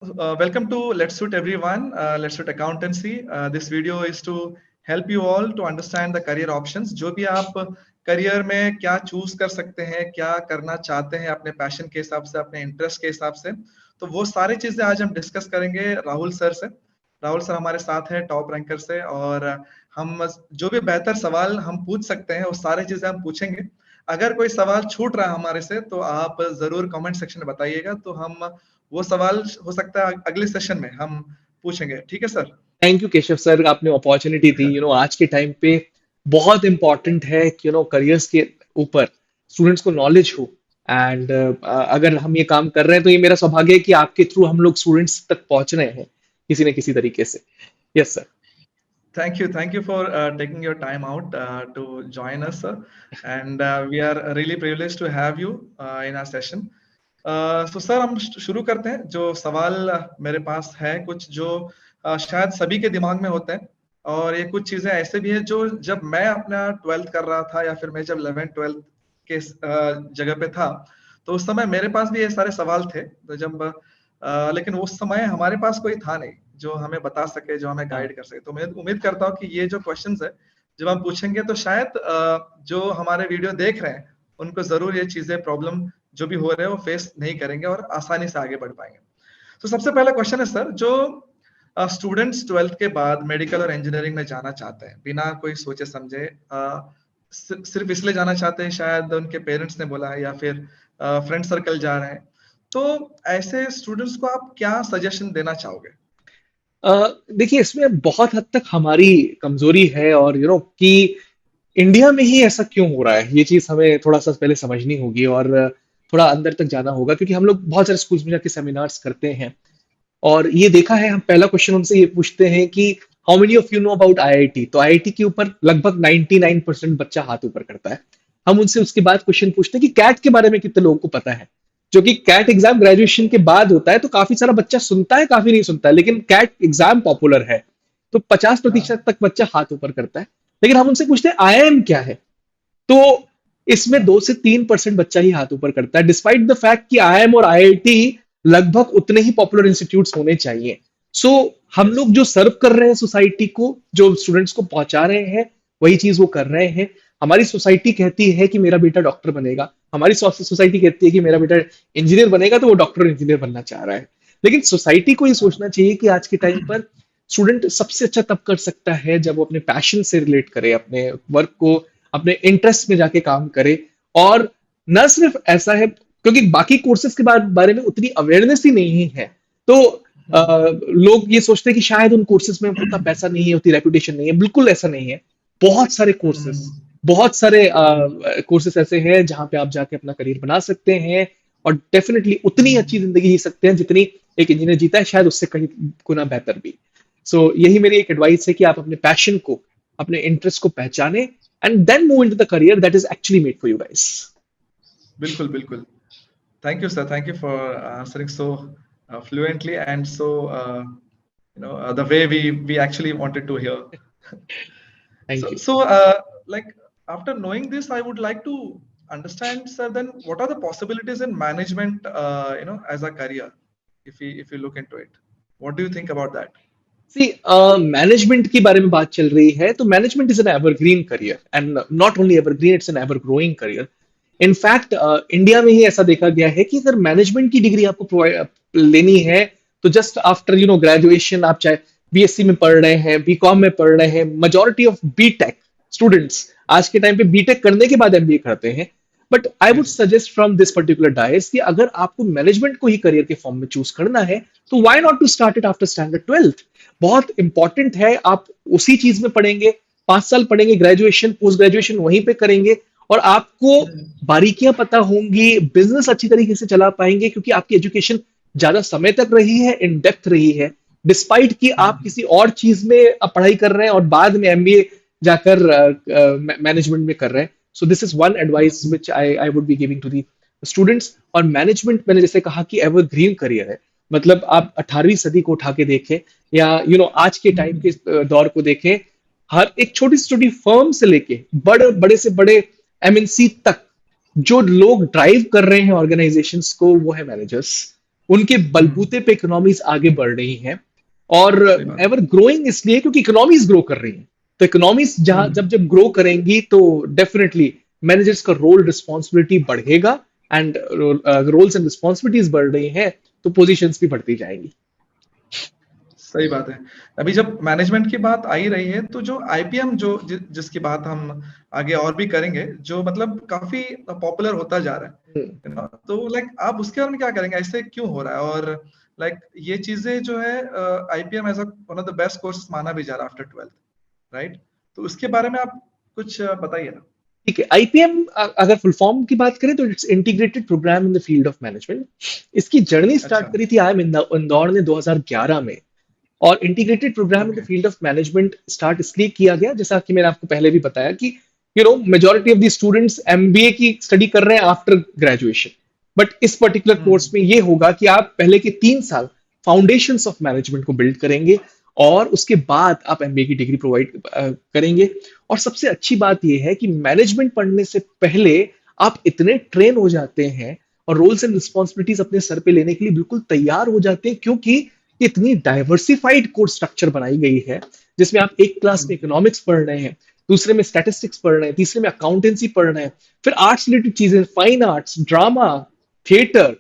Welcome to Let's Suit Everyone, Let's Suit Accountancy. This video is to help you all to understand the career options. जो भी आप career में क्या choose कर सकते हैं, क्या करना चाहते हैं अपने पैशन के हिसाब से, अपने इंटरेस्ट के हिसाब से, तो वो सारी चीजें आज हम डिस्कस करेंगे राहुल सर से। राहुल सर हमारे साथ हैं टॉप रैंकर से, और हम जो भी बेहतर सवाल हम पूछ सकते हैं वो सारी चीजें हम पूछेंगे। अगर कोई सवाल छूट रहा है हमारे से तो आप जरूर कमेंट सेक्शन में बताइएगा, तो हम वो सवाल हो सकता है अगले सेशन में हम पूछेंगे। ठीक है sir? Thank you Keshav sir, आपने अपॉर्चुनिटी दी। आज के टाइम पे बहुत इंपॉर्टेंट है कि करियर्स के ऊपर स्टूडेंट्स को नॉलेज हो। एंड अगर हम ये काम कर रहे हैं तो ये मेरा सौभाग्य है कि आपके थ्रू हम लोग स्टूडेंट्स तक पहुंच रहे हैं किसी न किसी तरीके से। Yes sir. Thank you for taking your time out to join us, sir. And we are really privileged to have you in our session. So sir, हम शुरू करते हैं। जो सवाल मेरे पास है कुछ जो शायद सभी के दिमाग में होते हैं, और ये कुछ चीजें ऐसे भी है जो जब मैं अपना 12th कर रहा था या फिर मैं जब 11th 12th के जगह पे था, तो उस समय मेरे पास भी ये सारे सवाल थे। तो जब लेकिन उस समय हमारे पास कोई था नहीं जो हमें बता सके, जो हमें गाइड कर सके। तो मैं उम्मीद करता हूँ कि ये जो क्वेश्चंस है जब हम पूछेंगे तो शायद जो हमारे वीडियो देख रहे हैं उनको जरूर ये चीजें, प्रॉब्लम जो भी हो रहे हैं वो फेस नहीं करेंगे और आसानी से आगे बढ़ पाएंगे। तो सबसे पहला क्वेश्चन है सर, जो स्टूडेंट्स 12th के बाद मेडिकल और इंजीनियरिंग में जाना चाहते हैं बिना कोई सोचे समझे, सिर्फ इसलिए जाना चाहते हैं, शायद उनके पेरेंट्स ने बोला है या फिर फ्रेंड सर्कल जा रहे हैं, तो ऐसे स्टूडेंट्स को आप क्या सजेशन देना चाहोगे? देखिए, इसमें बहुत हद तक हमारी कमजोरी है, और कि इंडिया में ही ऐसा क्यों हो रहा है, ये चीज हमें थोड़ा सा पहले समझनी होगी और थोड़ा अंदर तक जाना होगा। क्योंकि हम लोग बहुत सारे स्कूल्स में जाके सेमिनार्स करते हैं और ये देखा है, हम पहला क्वेश्चन उनसे ये पूछते हैं कि how many of you know about IIT. तो आईआईटी के ऊपर लगभग 99% बच्चा हाथ ऊपर करता है। हम उनसे उसके बाद क्वेश्चन पूछते हैं कि कैट के बारे में कितने लोगों को पता है, जो कि कैट एग्जाम ग्रेजुएशन के बाद होता है। तो काफी सारा बच्चा सुनता है, काफी नहीं सुनता है, लेकिन कैट एग्जाम पॉपुलर है तो 50% तक बच्चा हाथ ऊपर करता है। लेकिन हम उनसे पूछते हैं आईआईएम क्या है, तो इसमें 2 से 3% बच्चा ही हाथ ऊपर करता है, डिस्पाइट द फैक्ट कि आईआईएम और आईआईटी लगभग उतने ही पॉपुलर इंस्टीट्यूट्स होने चाहिए। सो हम लोग जो सर्व कर रहे हैं सोसाइटी को, जो स्टूडेंट्स को पहुंचा रहे हैं, वही चीज वो कर रहे हैं। हमारी सोसाइटी कहती है कि मेरा बेटा डॉक्टर बनेगा, हमारी सोसाइटी कहती है कि मेरा बेटा इंजीनियर बनेगा, तो वो डॉक्टर और इंजीनियर बनना चाह रहा है। लेकिन सोसाइटी को ये सोचना चाहिए कि आज के टाइम पर स्टूडेंट सबसे अच्छा तब कर सकता है जब वो अपने पैशन से रिलेट करे, अपने वर्क को अपने इंटरेस्ट में जाके काम करे। और न सिर्फ ऐसा है, क्योंकि बाकी कोर्सेज के बारे में उतनी अवेयरनेस ही नहीं है, तो लोग ये सोचते हैं कि शायद उन कोर्सेज में उतना पैसा नहीं है, उतनी रेपुटेशन नहीं है। बिल्कुल ऐसा नहीं है। बहुत सारे कोर्सेज, बहुत सारे कोर्सेज ऐसे हैं जहां पे आप जाके अपना करियर बना सकते हैं और डेफिनेटली उतनी अच्छी जिंदगी जी सकते हैं जितनी एक इंजीनियर जीता है, शायद उससे कहीं गुना बेहतर भी। यही मेरी एक एडवाइस है कि आप अपने पैशन को, अपने इंटरेस्ट को पहचाने and then move into the career that is actually made for you guys. बिल्कुल बिल्कुल। Thank you sir, thank you for answering so fluently and so the way we actually wanted to hear. Thank So, you. so like after knowing this, I would like to understand, sir, then what are the possibilities in management, as a career, if you look into it? What do you think about that? See management की बारे में बात चल रही है, तो management is an evergreen career and not only evergreen, it's an ever growing career. In fact India में ही ऐसा देखा गया है कि अगर मैनेजमेंट की डिग्री आपको लेनी है तो जस्ट आफ्टर ग्रेजुएशन, आप चाहे बीएससी में पढ़ रहे हैं, बीकॉम में पढ़ रहे हैं, मेजोरिटी ऑफ बीटेक स्टूडेंट्स आज के टाइम पे बीटेक करने के बाद एमबीए करते हैं। But I would Yes. Suggest from this particular dais कि अगर आपको मैनेजमेंट को ही करियर के फॉर्म में चूज करना है तो why not to start it after standard 12th। बहुत इंपॉर्टेंट है, आप उसी चीज में पढ़ेंगे, 5 साल पढ़ेंगे, ग्रेजुएशन पोस्ट ग्रेजुएशन वहीं पे करेंगे और आपको बारीकियां पता होंगी, बिजनेस अच्छी तरीके से चला पाएंगे, क्योंकि आपकी एजुकेशन ज्यादा समय तक रही है, इन डेप्थ रही है। डिस्पाइट कि आप किसी और चीज में पढ़ाई कर रहे हैं और बाद में एमबीए जाकर मैनेजमेंट में कर रहे हैं। So this is one advice which I would be giving to the students. और मैनेजमेंट, मैंने जैसे कहा कि एवरग्रीन करियर है, मतलब आप 18वीं सदी को उठा के देखें या आज के टाइम के दौर को देखें, हर एक छोटी से छोटी फर्म से लेके बड़े बड़े से बड़े एमएनसी तक जो लोग ड्राइव कर रहे हैं ऑर्गेनाइजेशंस को, वो है मैनेजर्स। उनके बलबूते पे इकोनॉमीज आगे बढ़ रही हैं। और सही बात। एवर ग्रोइंग इसलिए क्योंकि इकोनॉमीज ग्रो कर रही हैं। तो इकोनॉमीज जहां हम्म, जब जब ग्रो करेंगी तो डेफिनेटली मैनेजर्स का रोल रिस्पॉन्सिबिलिटी बढ़ेगा। एंड रोल्स एंड रिस्पॉन्सिबिलिटीज बढ़ रही हैं तो पोजीशंस भी बढ़ती जाएंगी। सही बात है। अभी जब मैनेजमेंट की बात आ ही रही है तो जो आईपीएम जिसकी बात हम आगे और भी करेंगे, जो मतलब काफी पॉपुलर होता जा रहा है, हम्म। तो लाइक आप उसके बारे में क्या करेंगे, ऐसे क्यों हो रहा है? और लाइक ये चीजें जो है IPM as one of the best courses माना भी जा रहा है आफ्टर 12th, राइट? तो उसके बारे में आप कुछ बताइए ना। ठीक है, आईपीएम अगर फुल फॉर्म की बात करें तो it's integrated program in the field of management. इसकी जर्नी स्टार्ट अच्छा। करी थी आई एम इंदौर ने 2011 में। और integrated program in the okay. Field of management start इसलिए किया गया, जैसा कि मैंने आपको पहले भी बताया कि majority of the students MBA की स्टडी कर रहे हैं आफ्टर ग्रेजुएशन। बट इस पर्टिकुलर कोर्स हम्म। में ये होगा कि आप पहले के 3 साल फाउंडेशंस ऑफ मैनेजमेंट को बिल्ड करेंगे और उसके बाद आप एमबीए की डिग्री प्रोवाइड करेंगे। और सबसे अच्छी बात यह है कि मैनेजमेंट पढ़ने से पहले आप इतने ट्रेन हो जाते हैं और रोल्स एंड रिस्पॉन्सिबिलिटीज अपने सर पे लेने के लिए बिल्कुल तैयार हो जाते हैं, क्योंकि इतनी डाइवर्सिफाइड कोर्स स्ट्रक्चर बनाई गई है जिसमें आप एक क्लास में हम्म। इकोनॉमिक्स पढ़ रहे हैं, दूसरे में स्टैटिस्टिक्स पढ़ रहे हैं, तीसरे में अकाउंटेंसी पढ़ रहे हैं, फिर आर्ट्स रिलेटेड चीजें, fine arts, drama, theatre,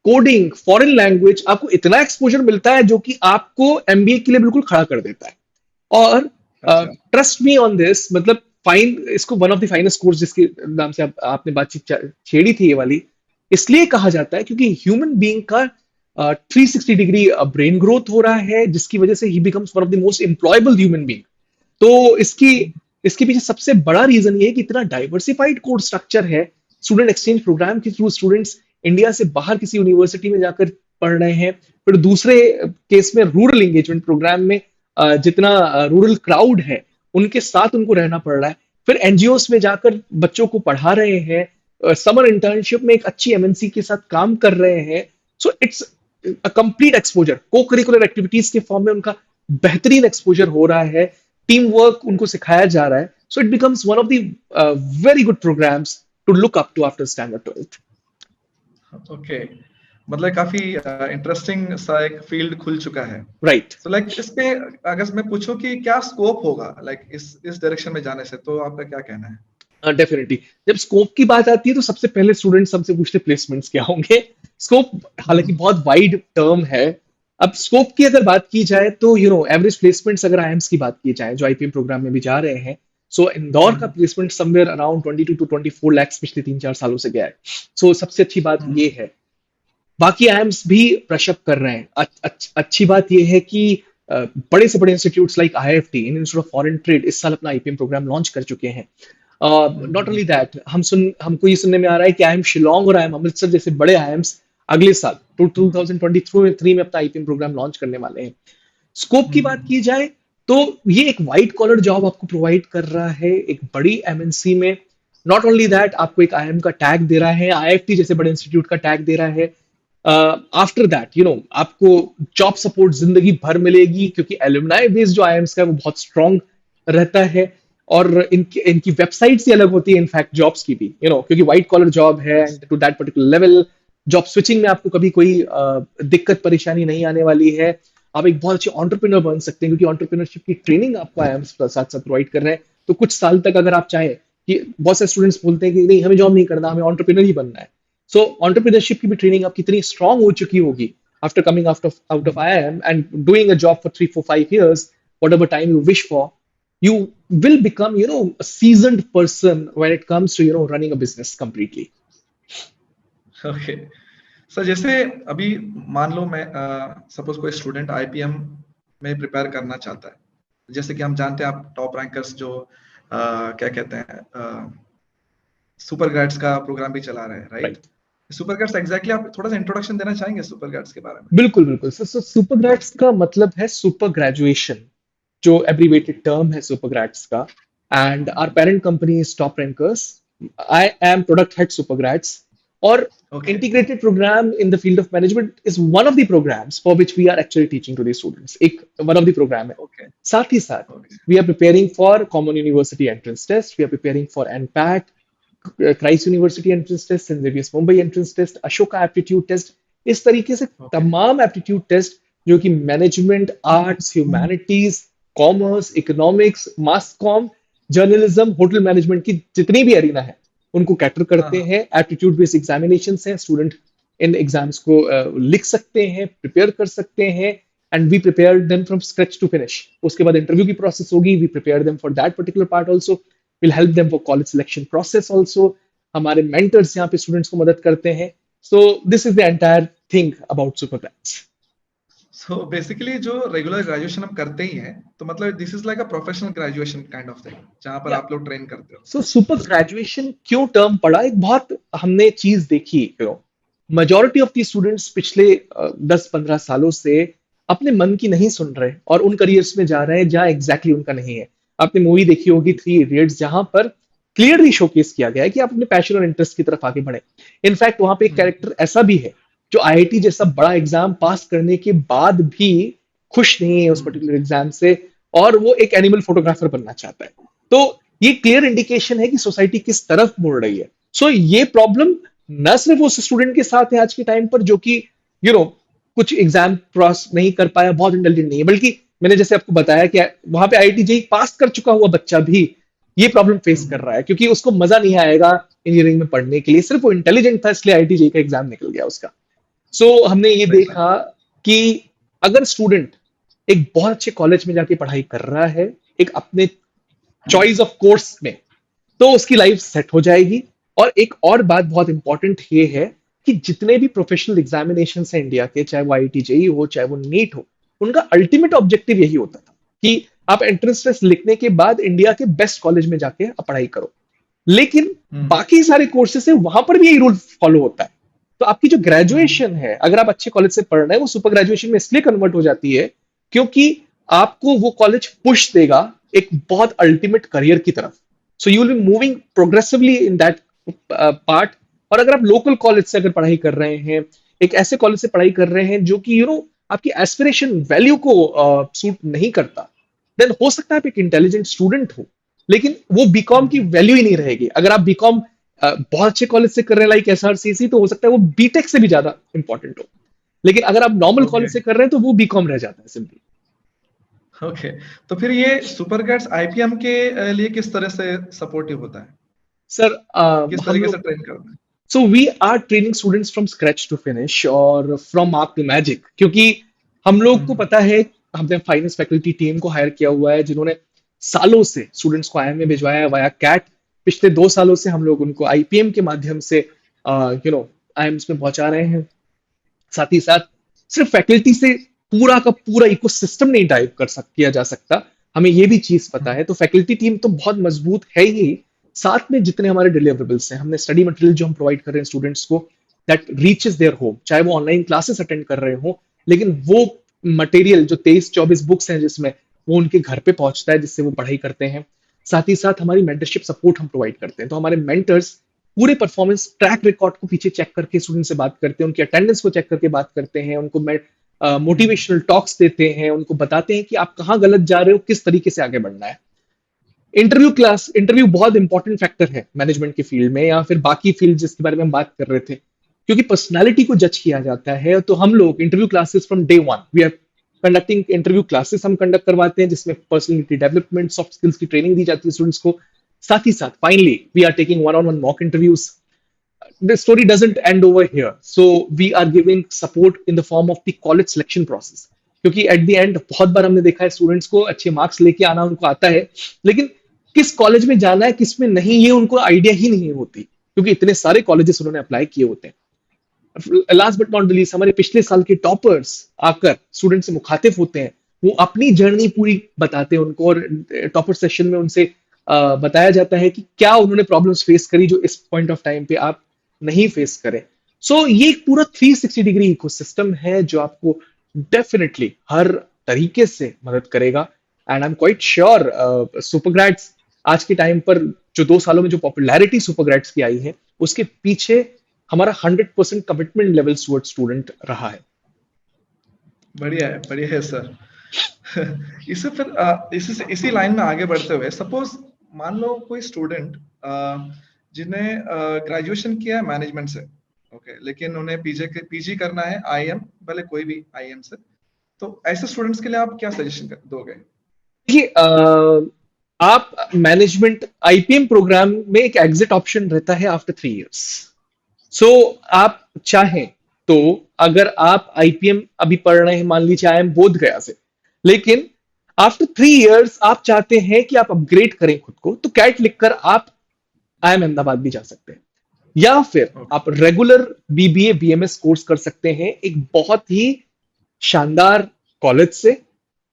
coding, foreign language, आपको इतना एक्सपोजर मिलता है जो कि आपको एमबीए के लिए बिल्कुल खड़ा कर देता है। और अच्छा। ट्रस्ट मी ऑन दिस, मतलब फाइन, इसको one of the finest course जिसके नाम से आपने बातचीत छेड़ी थी ये वाली, इसलिए कहा जाता है क्योंकि ह्यूमन बीइंग का 360 डिग्री ब्रेन ग्रोथ हो रहा है, जिसकी वजह से ही becomes one of the most employable human being. तो इसके पीछे सबसे बड़ा रीजन ये है कि इतना डाइवर्सिफाइड कोर्स स्ट्रक्चर है। स्टूडेंट एक्सचेंज प्रोग्राम के थ्रू स्टूडेंट्स इंडिया से बाहर किसी यूनिवर्सिटी में जाकर पढ़ रहे हैं। फिर दूसरे केस में रूरल एंगेजमेंट प्रोग्राम में जितना रूरल क्राउड है उनके साथ उनको रहना पड़ रहा है। फिर एनजीओस में जाकर बच्चों को पढ़ा रहे हैं, समर इंटर्नशिप में एक अच्छी एमएनसी के साथ काम कर रहे हैं। So it's a complete exposure, को करिकुलर एक्टिविटीज के फॉर्म में उनका बेहतरीन एक्सपोजर हो रहा है, टीम वर्क उनको सिखाया जा रहा है। So it becomes one of the very good programs to look up to after standard 12th। Okay. मतलब काफी इंटरेस्टिंग सा एक फील्ड खुल चुका है। राइट। तो लाइक इस पे अगर मैं पूछूं कि क्या स्कोप होगा लाइक इस डायरेक्शन में जाने से, तो आपका क्या कहना है? डेफिनेटली जब स्कोप की बात आती है तो सबसे पहले स्टूडेंट्स हमसे पूछते प्लेसमेंट्स क्या होंगे। स्कोप हालांकि बहुत वाइड टर्म है। अब स्कोप की अगर बात की जाए तो एवरेज प्लेसमेंट्स अगर आईएम्स की बात की जाए जो आईपीएम प्रोग्राम में भी जा रहे हैं, सो इंदौर का hmm. Placement somewhere around 22 to 24 lakhs पिछले 3-4 सालों से गया है। सो सबसे अच्छी बात हम्म। ये है। बाकी आईएम्स भी ब्रशअप कर रहे हैं। अच्छी बात यह है कि बड़े से बड़े institutes like IIFT, Indian institute of foreign trade, इस साल अपना आईपीएम प्रोग्राम लॉन्च कर चुके हैं। Not hmm. ओनली दैट, हमको ये सुनने में आ रहा है कि आईएम शिलोंग और आईएम अमृतसर जैसे बड़े आईएम्स अगले साल 2023 में अपना आईपीएम प्रोग्राम लॉन्च करने वाले हैं। स्कोप की बात हम्म। की जाए तो ये एक व्हाइट कॉलर जॉब आपको प्रोवाइड कर रहा है एक बड़ी एमएनसी में। नॉट ओनली दैट, आपको एक आईएम का टैग दे रहा है, आईआईएफटी जैसे बड़े इंस्टीट्यूट का टैग दे रहा है। आफ्टर दैट आपको जॉब सपोर्ट जिंदगी भर मिलेगी, क्योंकि एलुमनाई बेस जो आईएम्स का है वो बहुत स्ट्रांग रहता है। और इनकी वेबसाइट से अलग होती है इनफैक्ट जॉब्स की भी, क्योंकि व्हाइट कॉलर जॉब है Yes. And to that particular level job switching में आपको कभी कोई दिक्कत परेशानी नहीं आने वाली है। आप एक बहुत अच्छे एंटरप्रेन्योर बन सकते हैं, क्योंकि एंटरप्रेन्योरशिप की ट्रेनिंग आपको आईएम्स साथ साथ प्रोवाइड कर रहे हैं। तो कुछ साल तक अगर आप चाहें, कि बहुत से स्टूडेंट्स बोलते हैं कि नहीं हमें जॉब नहीं करना, हमें एंटरप्रेन्योर ही बनना है। सो एंटरप्रेन्योरशिप की भी ट्रेनिंग आप कितनी स्ट्रांग हो चुकी होगी after coming out of IIM and doing a job for 3 4 5 years, whatever time you wish for, you will become a seasoned person when it comes to running a business completely. Okay. Sir जैसे अभी मान लो मैं suppose कोई student IPM में prepare करना चाहता है, जैसे कि हम जानते हैं आप टॉप रैंकर्स जो क्या कहते हैं सुपर गार्ड्स का प्रोग्राम भी चला रहे हैं, right? Right. Super guards exactly आप थोड़ा सा इंट्रोडक्शन देना चाहेंगे सुपर गार्ड्स के बारे में? बिल्कुल बिल्कुल। सो सुपर ग्रेड्स का मतलब है सुपर ग्रेजुएशन, जो एब्रीवेटेड टर्म है सुपर ग्रेड्स का। And our parent company is top rankers. I am product head super grades. और okay. integrated program in the field of management is one of the programs for which we are actually teaching to the students, एक one of the program है। Okay. साथ ही साथ okay. we are preparing for common university entrance test, we are preparing for NPAT, Christ University entrance test, St. Xavier's Mumbai entrance test, Ashoka aptitude test, इस तरीके से okay. तमाम aptitude test जो कि management, arts, humanities, commerce, economics, mass comm, journalism, hotel management की जितनी भी arena है उनको कैटर हाँ करते हाँ। हैं। एप्टीट्यूड बेस्ड एग्जामिनेशन हैं, स्टूडेंट इन एग्जाम्स को लिख सकते हैं, प्रिपेयर कर सकते हैं, and we prepare them from scratch to finish. उसके बाद इंटरव्यू की प्रोसेस होगी, we prepare them for that particular part also, will help them for college selection process also. हमारे मेंटर्स यहाँ पे स्टूडेंट्स को मदद करते हैं। So this is the entire thing about super class. So basically जो रेगुलर ग्रेजुएशन हम करते ही हैं, तो मतलब this is like a professional graduation kind of thing, जहाँ पर आप लोग ट्रेन करते हो। सो सुपर ग्रेजुएशन क्यों टर्म पड़ा, एक बहुत हमने चीज देखी, क्यों मेजोरिटी ऑफ दी स्टूडेंट्स पिछले 10-15 सालों से अपने मन की नहीं सुन रहे और उन करियर्स में जा रहे हैं जहां एग्जैक्टली उनका नहीं है। आपने मूवी देखी होगी थ्री इडियट्स, जहां पर क्लियरली शोकेस किया गया है कि आप अपने पैशन और इंटरेस्ट की तरफ आगे बढ़े। इनफैक्ट वहां पे एक हम्म। कैरेक्टर ऐसा भी है जो आईआईटी जैसा बड़ा एग्जाम पास करने के बाद भी खुश नहीं है उस हम्म। पर्टिकुलर एग्जाम से, और वो एक एनिमल फोटोग्राफर बनना चाहता है। तो ये क्लियर इंडिकेशन है कि सोसाइटी किस तरफ मुड़ रही है। सो ये प्रॉब्लम न सिर्फ उस स्टूडेंट के साथ है आज के टाइम पर जो कि कुछ एग्जाम क्रॉस नहीं कर पाया, बहुत इंटेलिजेंट नहीं है, बल्कि मैंने जैसे आपको बताया कि वहां पे आईआईटी जेई पास कर चुका हुआ बच्चा भी ये प्रॉब्लम फेस कर हम्म। रहा है, क्योंकि उसको मजा नहीं आएगा इंजीनियरिंग में पढ़ने के लिए, सिर्फ वो इंटेलिजेंट था इसलिए आईआईटी जेई का एग्जाम निकल गया उसका। सो हमने ये सही बात। देखा कि अगर स्टूडेंट एक बहुत अच्छे कॉलेज में जाके पढ़ाई कर रहा है, एक अपने चॉइस ऑफ कोर्स में, तो उसकी लाइफ सेट हो जाएगी। और एक और बात बहुत इंपॉर्टेंट ये है कि जितने भी प्रोफेशनल एग्जामिनेशन है इंडिया के, चाहे वो आईआईटी जेईई हो, चाहे वो नीट हो, उनका अल्टीमेट ऑब्जेक्टिव यही होता था कि आप एंट्रेंस टेस्ट लिखने के बाद इंडिया के बेस्ट कॉलेज में जाके आप पढ़ाई करो। लेकिन हम्म। बाकी सारे कोर्सेस है वहां पर भी यही रूल फॉलो होता है। तो आपकी जो हम्म। ग्रेजुएशन है, अगर आप अच्छे कॉलेज से पढ़ रहे हैं, वो सुपर ग्रेजुएशन में इसलिए कन्वर्ट हो जाती है क्योंकि आपको वो कॉलेज पुश देगा एक बहुत अल्टीमेट करियर की तरफ। So you will be moving progressively in that part. और अगर आप लोकल कॉलेज से अगर पढ़ाई कर रहे हैं, एक ऐसे कॉलेज से पढ़ाई कर रहे हैं जो कि आपकी एस्पिरेशन वैल्यू को सूट नहीं करता, देन हो सकता है आप एक इंटेलिजेंट स्टूडेंट हो, लेकिन वो बीकॉम की हम्म। वैल्यू ही नहीं रहेगी। अगर आप बीकॉम बहुत अच्छे कॉलेज से कर रहे हैं लाइक एसआरसीसी, तो हो सकता है वो बीटेक से भी ज्यादा इंपॉर्टेंट हो। लेकिन अगर आप नॉर्मल ओके। कॉलेज से कर रहे हैं तो वो बीकॉम रह जाता है सिंपली। ओके। तो फिर ये सुपर गैट्स आईपीएम के लिए किस तरह से सपोर्टिव होता है? सर किस हम तरीके से लोग, ट्रेन करते हैं? So we are training students from scratch to finish और फ्रॉम मार्क टू मैजिक, क्योंकि हम लोग को हम्म। पता है, हमने फाइनेंस फैकल्टी टीम को हायर किया हुआ है जिन्होंने सालों से स्टूडेंट्स को आईएम में भिजवाया है वाया कैट। पिछले 2 सालों से हम लोग उनको आईपीएम के माध्यम से आईएम्स में पहुंचा रहे हैं। साथ ही साथ सिर्फ फैकल्टी से पूरा का पूरा इकोसिस्टम नहीं ड्राइव किया जा सकता, हमें ये भी चीज पता है। तो फैकल्टी टीम तो बहुत मजबूत है ही, साथ में जितने हमारे डिलीवरेबल्स हैं, हमने स्टडी मटेरियल जो हम प्रोवाइड कर रहे हैं स्टूडेंट्स को, दैट रीचेस देयर होम, चाहे वो ऑनलाइन क्लासेस अटेंड कर रहे हो, लेकिन वो मटेरियल जो 23-24 बुक्स हैं जिसमें, वो उनके घर पे पहुंचता है जिससे वो पढ़ाई करते हैं। साथ ही साथ हमारी मेंटरशिप सपोर्ट हम प्रोवाइड करते हैं, तो हमारे मेंटर्स पूरे परफॉर्मेंस ट्रैक रिकॉर्ड को पीछे चेक करके स्टूडेंट से बात करते हैं, उनकी अटेंडेंस को चेक करके बात करते हैं, उनको मोटिवेशनल टॉक्स देते हैं, उनको बताते हैं कि आप कहाँ गलत जा रहे हो, किस तरीके से आगे बढ़ना है। इंटरव्यू बहुत इंपॉर्टेंट फैक्टर है मैनेजमेंट के फील्ड में या फिर बाकी फील्ड जिसके बारे में हम बात कर रहे थे, क्योंकि पर्सनालिटी को जज किया जाता है। तो हम लोग interview classes from day one we are conducting interview classes हम कंडक्ट करवाते हैं, जिसमें पर्सनैलिटी डेवलपमेंट, सॉफ्ट स्किल्स की ट्रेनिंग दी जाती है स्टूडेंट्स को। साथ ही साथ finally we are taking one on one mock interviews. The story doesn't end over here. So we are giving support in the form of the college selection process. क्योंकि at the end बहुत बार हमने देखा है students को अच्छे marks लेके आना उनको आता है, लेकिन किस कॉलेज में जाना है किस में नहीं, ये उनको आइडिया ही नहीं होती, क्योंकि इतने सारे कॉलेजेस उन्होंने अप्लाई किए होते हैं। लास्ट बट नॉट लीस्ट, हमारे पिछले साल के टॉपर्स आकर स्टूडेंट से मुखातिब होते हैं, वो अपनी जर्नी पूरी बताते हैं उनको, और टॉपर सेशन में उनसे बताया जाता है कि क्या उन्होंने प्रॉब्लम्स फेस करी जो इस पॉइंट ऑफ टाइम पे आप नहीं फेस करें। सो ये एक पूरा 360 डिग्री इकोसिस्टम है जो आपको डेफिनेटली हर तरीके से मदद करेगा। And I am quite sure supergrades आज के टाइम पर जो 2 सालों में जो पॉपुलैरिटी सुपरग्रेड्स की आई है, उसके पीछे हमारा 100% कमिटमेंट लेवल टुवर्ड्स स्टूडेंट रहा है। बढ़िया है सर। इसे फिर इसी लाइन में आगे बढ़ते हुए, सपोज मान लो कोई स्टूडेंट जिन्हें ग्रेजुएशन किया है मैनेजमेंट से, ओके, लेकिन उन्हें पीजी करना है आईएम, भले कोई भी आईएम से, तो ऐसे स्टूडेंट्स के लिए आप क्या सजेशन दोगे? देखिए आप मैनेजमेंट आईपीएम प्रोग्राम में एक एग्जिट ऑप्शन रहता है आफ्टर 3 इयर्स। सो आप चाहें तो, अगर आप आईपीएम अभी पढ़ रहे हैं, मान लीजिए आईएम बोध गया से, लेकिन आफ्टर 3 इयर्स आप चाहते हैं कि आप अपग्रेड करें खुद को, तो कैट लिखकर आप आईएम अहमदाबाद भी जा सकते हैं, या फिर ओके। आप रेगुलर बीबीए बीएमएस कोर्स कर सकते हैं एक बहुत ही शानदार कॉलेज से,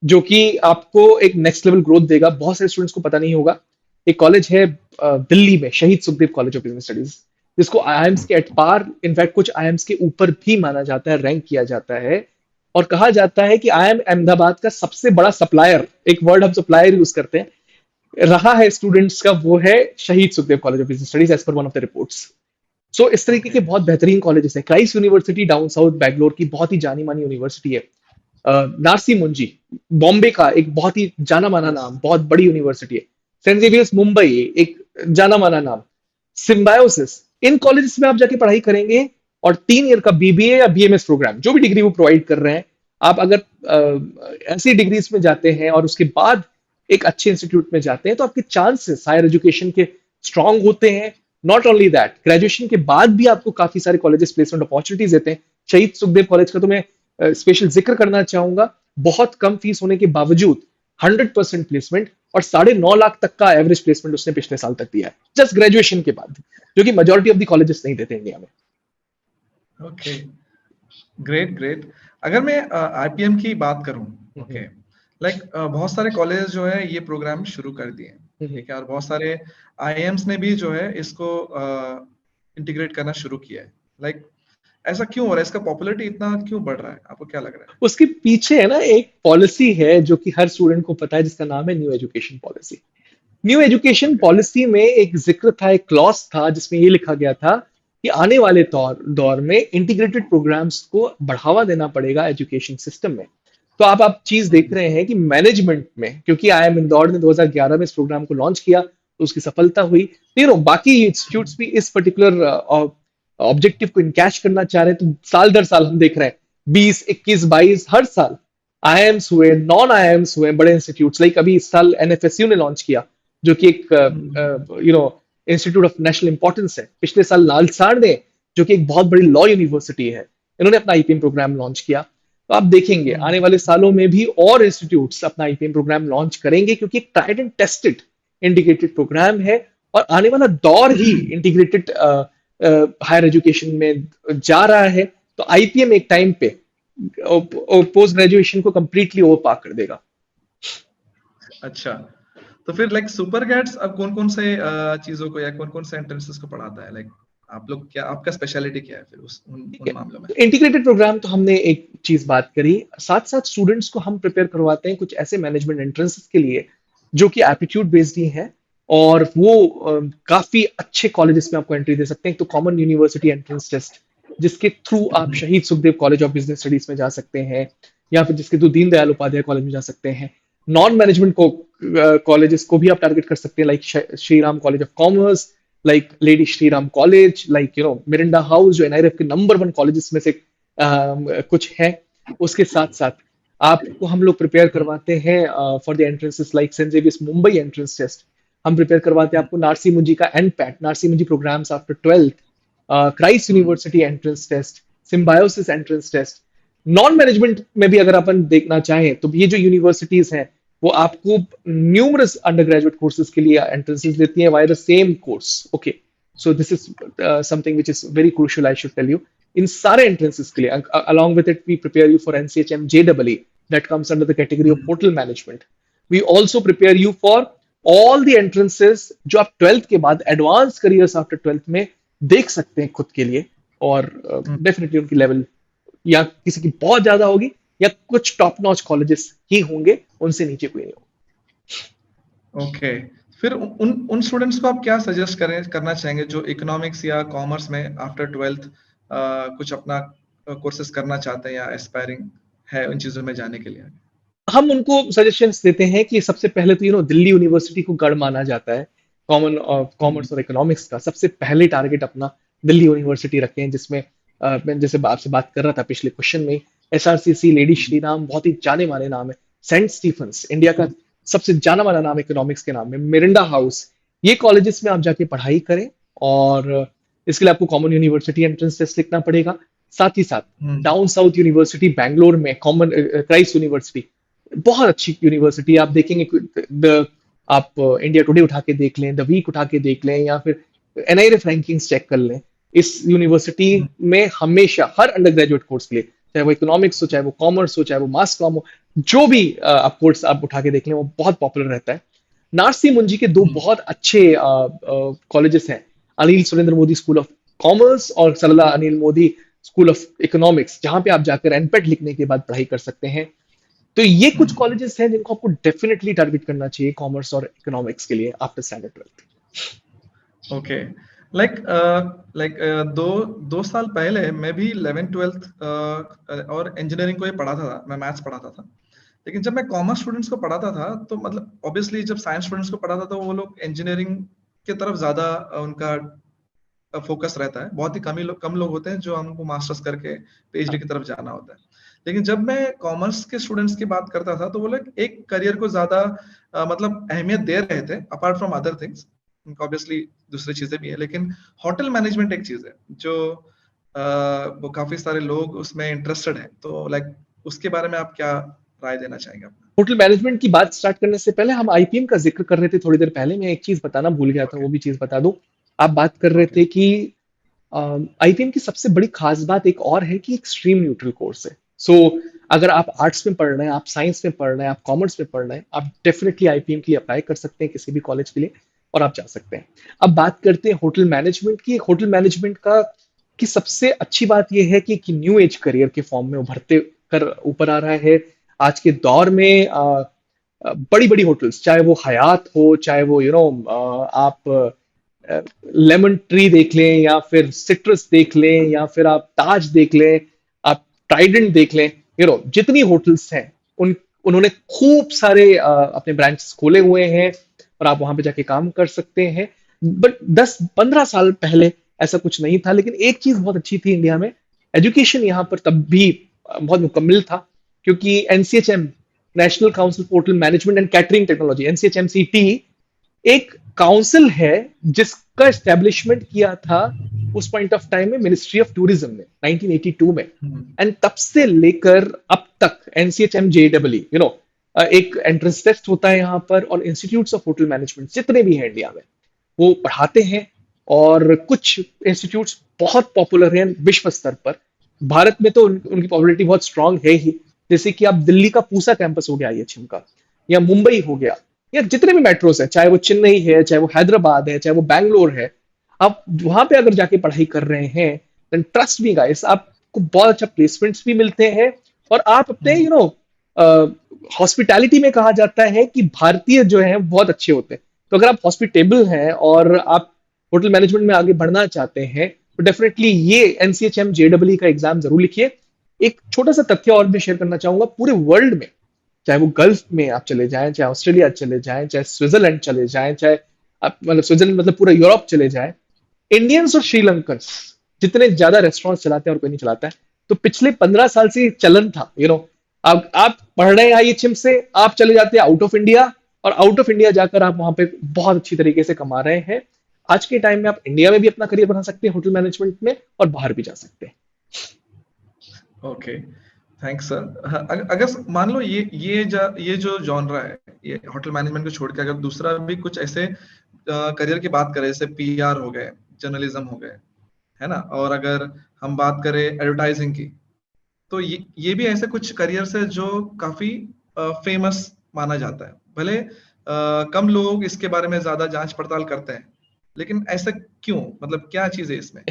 जो कि आपको एक नेक्स्ट लेवल ग्रोथ देगा। बहुत सारे स्टूडेंट्स को पता नहीं होगा, एक कॉलेज है दिल्ली में, शहीद Sukhdev college of business studies, जिसको आईएम्स के एट पार, इनफैक्ट कुछ आईएम्स के ऊपर भी माना जाता है, रैंक किया जाता है, और कहा जाता है कि आईएम अहमदाबाद का सबसे बड़ा सप्लायर, एक वर्ड हम सप्लायर यूज करते हैं, रहा है स्टूडेंट्स का, वो है Shaheed Sukhdev college of business studies as per one of the reports. So इस तरीके ओके। के बहुत बेहतरीन कॉलेजेस हैं। Christ University down south Bangalore की बहुत ही जानी मानी यूनिवर्सिटी है। नारसी मुंजी बॉम्बे का एक बहुत ही जाना माना यस। नाम, बहुत बड़ी यूनिवर्सिटी है। सेंट जेवियर्स मुंबई एक जाना माना नाम। सिम्बायोसिस, इन कॉलेजेस में आप जाके पढ़ाई करेंगे और 3 ईयर का बीबीए या बीएमएस प्रोग्राम, जो भी डिग्री वो प्रोवाइड कर रहे हैं, आप अगर ऐसी डिग्रीज में जाते हैं और उसके बाद एक अच्छे इंस्टीट्यूट में जाते हैं, तो आपके चांसेस हायर एजुकेशन के स्ट्रांग होते हैं। नॉट ओनली दैट, ग्रेजुएशन के बाद भी आपको काफी सारे कॉलेजेस प्लेसमेंट अपॉर्चुनिटीज देते हैं। शहीद सुखदेव कॉलेज का तो मैं स्पेशल जिक्र करना चाहूंगा। बहुत कम फीस होने के बावजूद 100% प्लेसमेंट और 9.5 लाख तक का एवरेज प्लेसमेंट उसने पिछले साल तक दिया है, जस्ट ग्रेजुएशन के बाद, जो कि मेजोरिटी ऑफ द कॉलेजेस नहीं देते इंडिया में। Okay, great great. अगर मैं आईपीएम की बात करूं, ओके, लाइक बहुत सारे कॉलेज जो है ये प्रोग्राम शुरू कर दिए हैं, ठीक है, और बहुत सारे आईएम्स ने भी जो है इसको इंटीग्रेट करना शुरू किया है। लाइक ऐसा क्यों हो रहा है? इसका पॉपुलैरिटी इतना क्यों बढ़ रहा है? आपको क्या लग रहा उसके पीछे है ना एक पॉलिसी है जो कि हर स्टूडेंट को पता है, जिसका नाम है न्यू एजुकेशन पॉलिसी। न्यू है? Education okay. पॉलिसी में एक जिक्र था, एक क्लॉज था, जिसमें ये लिखा गया था कि आने वाले दौर में इंटीग्रेटेड प्रोग्राम्स को बढ़ावा देना पड़ेगा एजुकेशन सिस्टम में। तो आप चीज देख रहे हैं कि मैनेजमेंट में, क्योंकि आईएम इंदौर ने 2011 में इस प्रोग्राम को लॉन्च किया, तो उसकी सफलता हुई। बाकी इंस्टीट्यूट्स भी इस पर्टिकुलर ऑब्जेक्टिव को इनकैश करना चाह रहे हैं, तो साल दर साल हम देख रहे हैं 20, 21, 22 हर साल आईएम्स हुए, नॉन आईएम्स हुए, बड़े इंस्टीट्यूट्स, लाइक अभी इस साल एनएफएसयू ने लॉन्च किया, जो कि एक इंस्टीट्यूट ऑफ नेशनल इंपॉर्टेंस है। पिछले साल नालसाड़ ने, जो कि एक बहुत बड़ी लॉ यूनिवर्सिटी है, इन्होंने अपना आईपीएम प्रोग्राम लॉन्च किया। तो आप देखेंगे आने वाले सालों में भी और इंस्टीट्यूट्स अपना आईपीएम प्रोग्राम लॉन्च करेंगे, क्योंकि एक tried and tested integrated program है, और आने वाला दौर ही इंटीग्रेटेड हायर एजुकेशन में जा रहा है। तो आईपीएम एक टाइम पे पोस्ट ग्रेजुएशन को कंप्लीटली ओवरपार कर देगा। अच्छा, तो फिर लाइक सुपर कैट्स अब कौन कौन से चीजों को या कौन कौन से एंट्रेंसेस को पढ़ाता है? लाइक आप लोग क्या, आपका स्पेशलिटी क्या है फिर उन मामलों में? इंटीग्रेटेड प्रोग्राम तो हमने एक चीज बात करी, साथ साथ स्टूडेंट्स को हम प्रिपेयर करवाते हैं कुछ ऐसे मैनेजमेंट एंट्रेंसेस के लिए जो कि एप्टीट्यूड बेस्ड ही है, और वो काफी अच्छे कॉलेजेस में आपको एंट्री दे सकते हैं। तो कॉमन यूनिवर्सिटी एंट्रेंस टेस्ट, जिसके थ्रू आप शहीद Sukhdev college of business studies में जा सकते हैं, या फिर जिसके थ्रू दीनदयाल उपाध्याय कॉलेज में जा सकते हैं। नॉन मैनेजमेंट को कॉलेजेस को भी आप टारगेट कर सकते हैं, like Shri Ram college of commerce, like lady Shri Ram college, like Mirinda house, जो एनआईआरएफ के नंबर 1 कॉलेजेस में से कुछ है। उसके साथ साथ आपको हम लोग प्रिपेयर करवाते हैं for the entrances like Saint Xavier's Mumbai entrance test. हम प्रिपेयर करवाते हैं आपको नारसी मुंजी का NPAT, Narsee Monjee programs after 12th, Christ University entrance test, Symbiosis entrance test. Non management में भी अगर अपन देखना चाहें, तो ये जो यूनिवर्सिटीज हैं वो आपको न्यूमरस अंडर ग्रेजुएट कोर्सेज के लिए एंट्रेंसेस देती हैं via the same course. Okay, so this is something which is very crucial, I should tell you. इन सारे एंट्रेंसेस के लिए along with it we prepare you for NCHM JEE that comes under the category of hotel management. We also prepare you for all the entrances जो आप 12th के बाद advance careers after 12th में देख सकते हैं खुद के लिए, और डेफिनेटली उनकी लेवल या किसी की बहुत ज्यादा होगी या कुछ टॉप नॉच कॉलेजेस ही होंगे, उनसे नीचे कोई नहीं होगा। ओके, फिर उन स्टूडेंट्स को आप क्या सजेस्ट करना चाहेंगे जो इकोनॉमिक्स या कॉमर्स में आफ्टर 12th कुछ अपना कोर्सेज करना चाहते हैं या एस्पायरिंग है उन चीजों में जाने के लिए? हम उनको सजेशंस देते हैं कि सबसे पहले तो दिल्ली यूनिवर्सिटी को गढ़ माना जाता है कॉमर्स और इकोनॉमिक्स का। सबसे पहले टारगेट अपना दिल्ली यूनिवर्सिटी रखे हैं, जिसमें मैं जैसे आपसे बात कर रहा था पिछले क्वेश्चन में, एसआरसीसी, लेडी श्री राम, बहुत ही जाने माने नाम है। सेंट स्टीफंस, इंडिया का सबसे जाना माना नाम इकोनॉमिक्स के नाम में, मिरिंडा हाउस, ये कॉलेजेस में आप जाके पढ़ाई करें। और इसके लिए आपको कॉमन यूनिवर्सिटी एंट्रेंस टेस्ट लिखना पड़ेगा। साथ ही साथ हम्म। डाउन साउथ यूनिवर्सिटी बैंगलोर में, कॉमन क्राइस्ट यूनिवर्सिटी, बहुत अच्छी यूनिवर्सिटी। आप देखेंगे आप इंडिया टुडे उठा के देख लें, द वीक उठा के देख लें, या फिर एनआईआरएफ रैंकिंग्स चेक कर लें। इस यूनिवर्सिटी हम्म। में हमेशा हर अंडर ग्रेजुएट कोर्स के लिए, चाहे वो इकोनॉमिक्स हो, चाहे वो कॉमर्स हो, चाहे वो मास कॉम हो, जो भी आप कोर्स आप उठा के देख लें, वो बहुत पॉपुलर रहता है। नारसी मुंजी के दो हम्म। बहुत अच्छे कॉलेजेस हैं, Anil Surendra Modi school of commerce और Sarla Anil Modi school of economics, जहां पे आप जाकर एनपेट लिखने के बाद पढ़ाई कर सकते हैं। तो ये कुछ हम्म। कॉलेजेस हैं जिनको आपको डेफिनेटली टारगेट करना चाहिए कॉमर्स और इकोनॉमिक्स के लिए after standard 12th। Okay. Like like दो दो साल पहले मैं भी 11th 12th और इंजीनियरिंग को ही पढ़ाता था, मैं मैथ्स पढ़ाता था। लेकिन जब मैं कॉमर्स स्टूडेंट्स को पढ़ाता था तो मतलब ऑब्वियसली जब साइंस स्टूडेंट्स को पढ़ाता था वो लोग इंजीनियरिंग की तरफ ज्यादा उनका फोकस रहता है। बहुत ही कम लोग होते हैं जो हमको मास्टर्स करके पीएचडी हाँ, की तरफ जाना होता है। लेकिन जब मैं कॉमर्स के स्टूडेंट्स की बात करता था तो वो लोग एक करियर को ज्यादा मतलब अहमियत दे रहे थे apart from other things. Obviously दूसरी चीजें भी है, लेकिन होटल मैनेजमेंट एक चीज है जो वो काफी सारे लोग उसमें इंटरेस्टेड हैं। तो लाइक उसके बारे में आप क्या राय देना चाहेंगे अपना? होटल मैनेजमेंट की बात स्टार्ट करने से पहले हम आईपीएम का जिक्र कर रहे थे थोड़ी देर पहले, मैं एक चीज बताना भूल गया था, ओके। वो भी चीज बता दूं। आप बात कर रहे ओके। थे कि आईपीएम की सबसे बड़ी खास बात एक और है कि एक्सट्रीम न्यूट्रल कोर्स है। सो अगर आप आर्ट्स में पढ़ रहे हैं, आप साइंस में पढ़ रहे हैं, आप कॉमर्स में पढ़ रहे हैं, आप डेफिनेटली आईपीएम के लिए अप्लाई कर सकते हैं किसी भी कॉलेज के लिए, और आप जा सकते हैं। अब बात करते हैं होटल मैनेजमेंट की। होटल मैनेजमेंट का की सबसे अच्छी बात यह है कि न्यू एज करियर के फॉर्म में उभरते कर ऊपर आ रहा है आज के दौर में। बड़ी बड़ी होटल्स, चाहे वो हयात हो, चाहे वो आप लेमन ट्री देख लें, या फिर सिट्रस देख लें, या फिर आप ताज देख लें, आप ट्राइडेंट देख लें, जितनी होटल्स हैं उन उन्होंने खूब सारे अपने ब्रांचेस खोले हुए हैं, और आप वहां पे जाके काम कर सकते हैं। बट 10-15 साल पहले ऐसा कुछ नहीं था। लेकिन एक चीज बहुत अच्छी थी इंडिया में, एजुकेशन यहाँ पर तब भी बहुत मुकम्मल था, क्योंकि NCHM, national council for hotel management and catering technology, NCHMCT, एक काउंसिल है जिसका एस्टेब्लिशमेंट किया था उस पॉइंट ऑफ टाइम में मिनिस्ट्री ऑफ टूरिज्म ने 1982 में। हम्म। एंड तब से लेकर अब तक एनसीएचएम जेडब्ल्यू, एक एंट्रेंस टेस्ट होता है यहाँ पर, और इंस्टीट्यूट्स ऑफ होटल मैनेजमेंट जितने भी हैं इंडिया में वो पढ़ाते हैं। और कुछ इंस्टीट्यूट्स बहुत पॉपुलर हैं विश्व स्तर पर। भारत में तो उनकी पॉपुलैरिटी बहुत स्ट्रांग है ही। जैसे कि आप दिल्ली का पूसा कैंपस हो गया आईएचएम का, या मुंबई हो गया, या जितने भी मेट्रोस है, चाहे वो चेन्नई है, चाहे वो हैदराबाद है, चाहे वो बैंगलोर है, आप वहां पे अगर जाके पढ़ाई कर रहे हैं, देन ट्रस्ट मी गाइस, आपको बहुत अच्छा प्लेसमेंट्स भी मिलते हैं। और आप अपने हम्म। हॉस्पिटैलिटी में कहा जाता है कि भारतीय जो है बहुत अच्छे होते हैं। तो अगर आप हॉस्पिटेबल हैं और आप होटल मैनेजमेंट में आगे बढ़ना चाहते हैं, तो डेफिनेटली ये एनसीएचएम जेडब्ल्यू का एग्जाम जरूर लिखिए। एक छोटा सा तथ्य और भी शेयर करना चाहूंगा, पूरे वर्ल्ड में, चाहे वो गल्फ में आप चले जाएं, चाहे ऑस्ट्रेलिया चले जाएं, चाहे स्विट्जरलैंड चले जाएं, चाहे आप मतलब स्विट्जरलैंड मतलब पूरा यूरोप चले जाएं, इंडियंस और श्रीलंकन्स जितने ज्यादा रेस्टोरेंट चलाते हैं, और कोई नहीं चलाता है। तो पिछले 15 साल से ये चलन था, आप पढ़ रहे हैं आईएचएम से, आप चले जाते हैं आउट ऑफ इंडिया, और आउट ऑफ इंडिया जाकर आप वहां पे बहुत अच्छी तरीके से कमा रहे हैं। आज के टाइम में आप इंडिया में भी अपना करियर बना सकते हैं होटल मैनेजमेंट में, और बाहर भी जा सकते हैं। ओके। Thanks sir. हाँ, अगर मान लो ये जो जॉनरा है, ये होटल मैनेजमेंट को छोड़ के अगर दूसरा भी कुछ ऐसे करियर की बात करें, जैसे पीआर हो गए, जर्नलिज्म हो गए, है ना, और अगर हम बात करें एडवर्टाइजिंग की, तो ये भी ऐसे कुछ करियर्स है जो काफी फेमस माना जाता है। भले कम लोग इसके बारे में ज्यादा जांच पड़ताल करते हैं, लेकिन ऐसा क्यों? मतलब क्या चीज है इसमें?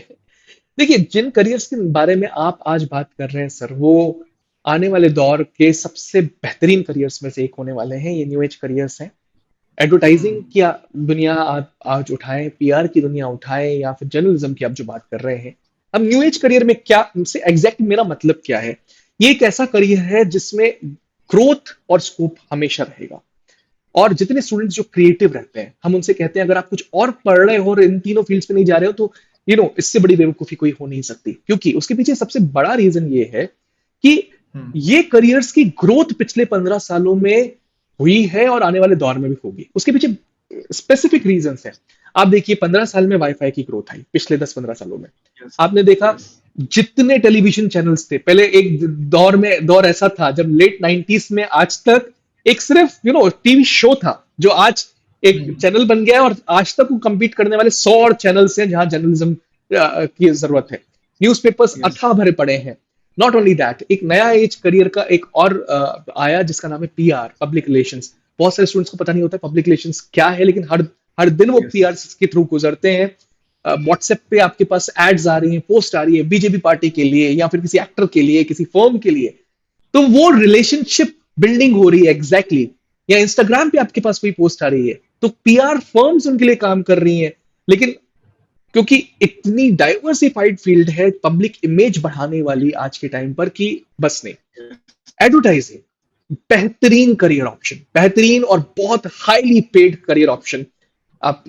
देखिए, जिन करियर्स के बारे में आप आज बात कर रहे हैं सर, वो आने वाले दौर के सबसे बेहतरीन करियर्स में से एक होने वाले हैं। ये न्यू एज करियर्स हैं। एडवर्टाइजिंग हम्म। की दुनिया आप आज उठाएं, पीआर की दुनिया उठाएं, या फिर जर्नलिज्म की आप जो बात कर रहे हैं, अब न्यू एज करियर में क्या से एग्जैक्ट मेरा मतलब क्या है? ये एक ऐसा करियर है जिसमें ग्रोथ और स्कोप हमेशा रहेगा। और जितने स्टूडेंट्स जो क्रिएटिव रहते हैं, हम उनसे कहते हैं अगर आप कुछ और पढ़ रहे हो और इन तीनों फील्ड्स में नहीं जा रहे हो, तो इससे बड़ी बेवकूफी कोई हो नहीं सकती, क्योंकि उसके पीछे सबसे बड़ा रीजन ये है कि ये करियर्स की ग्रोथ पिछले 15 सालों में हुई है और आने वाले दौर में भी होगी। उसके पीछे स्पेसिफिक रीजन है। आप देखिए 15 साल में वाईफाई की ग्रोथ आई, पिछले 10-15 सालों में Yes. आपने देखा Yes. जितने टेलीविजन चैनल्स थे, पहले एक दौर ऐसा था जब लेट 90s में आज तक एक सिर्फ टीवी शो था, जो आज एक चैनल बन गया है और आज तक वो compete करने वाले 100 और चैनल्स हैं जहां जर्नलिज्म की जरूरत है। Newspapers Yes. अथाह भरे पड़े हैं। नॉट ओनली दैट, एक नया एज करियर का एक और आया जिसका नाम है पीआर, पब्लिक रिलेशंस। बहुत सारे स्टूडेंट्स को पता नहीं होता पब्लिक रिलेशंस क्या है, लेकिन हर हर दिन वो Yes. पीआर के थ्रू गुजरते हैं। व्हाट्सएप पे आपके पास एड्स आ रही हैं, पोस्ट आ रही है बीजेपी पार्टी के लिए या फिर किसी एक्टर के लिए, किसी फर्म के लिए, तो वो रिलेशनशिप बिल्डिंग हो रही है एग्जैक्टली। या इंस्टाग्राम पे आपके पास कोई पोस्ट आ रही है तो पीआर फर्म्स उनके लिए काम कर रही हैं। लेकिन क्योंकि इतनी डाइवर्सिफाइड फील्ड है पब्लिक इमेज बढ़ाने वाली आज के टाइम पर, कि बस नहीं, एडवर्टाइजिंग बेहतरीन करियर ऑप्शन, बेहतरीन और बहुत हाईली पेड करियर ऑप्शन। आप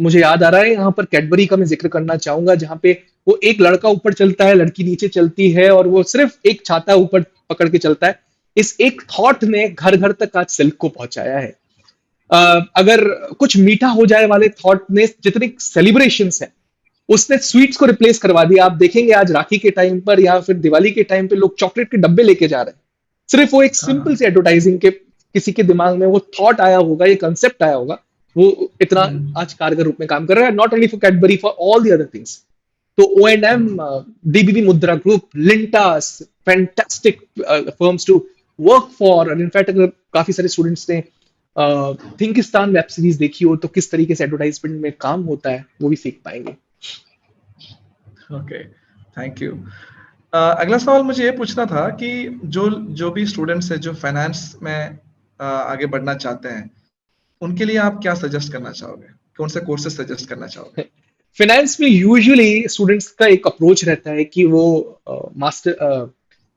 मुझे याद आ रहा है यहाँ पर कैडबरी का मैं जिक्र करना चाहूंगा, जहां पे वो एक लड़का ऊपर चलता है, लड़की नीचे चलती है और वो सिर्फ एक छाता ऊपर पकड़ के चलता है। इस एक थॉट ने घर घर तक आज सिल्क को पहुंचाया है। अगर कुछ मीठा हो जाए वाले थॉट ने जितने सेलिब्रेशंस है उसने स्वीट्स को रिप्लेस करवा दिया। आप देखेंगे आज राखी के टाइम पर या फिर दिवाली के टाइम पे लोग चॉकलेट के डब्बे लेके जा रहे हैं, सिर्फ वो एक सिंपल से एडवर्टाइजिंग के किसी के दिमाग में वो थॉट आया होगा, ये कंसेप्ट आया होगा, वो इतना आज कारगर रूप में काम कर रहा है। Not only for Cadbury, for all the other things. तो O&M, DDB Mudra group, Lintas, fantastic firms to work for. और इनफैक्ट अगर काफी सारे स्टूडेंट्स ने थिंकिस्तान वेब सीरीज देखी हो तो किस तरीके से एडवर्टाइजमेंट में काम होता है वो भी सीख पाएंगे। Okay, thank you. अगला सवाल मुझे ये पूछना था कि जो भी स्टूडेंट्स है जो फाइनेंस में आगे बढ़ना चाहते हैं, उनके लिए आप क्या सजेस्ट करना चाहोगे? कौन से कोर्सेज सजेस्ट करना चाहोगे? फाइनेंस में यूजुअली स्टूडेंट्स का एक अप्रोच रहता है कि वो मास्टर